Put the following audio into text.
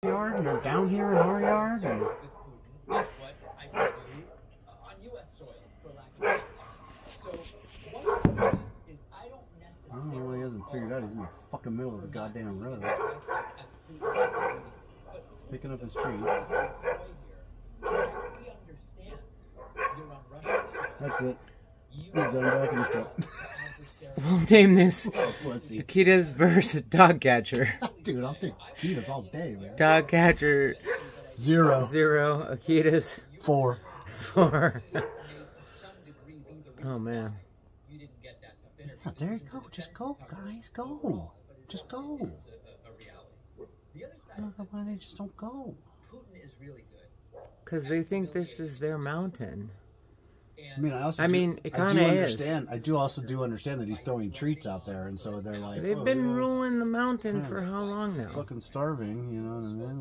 yard and they're down here in our yard. And... I don't know why he hasn't figured out he's in the fucking middle of the goddamn road. Picking up his trees. That's it. He's done back in his truck. We'll name this Pussy. Akitas versus Dog Catcher. Dude, I'll take Akitas all day, man. Dog Catcher 0. Akitas 4. 4. Oh man. Oh, there you go. Just go, guys. Go. Just go. I don't know why they just don't go. Because they think this is their mountain. I mean, it kind of is. I also do understand that he's throwing treats out there, and so they're like, they've been ruling the mountain for how long now? Fucking starving, you know what I mean?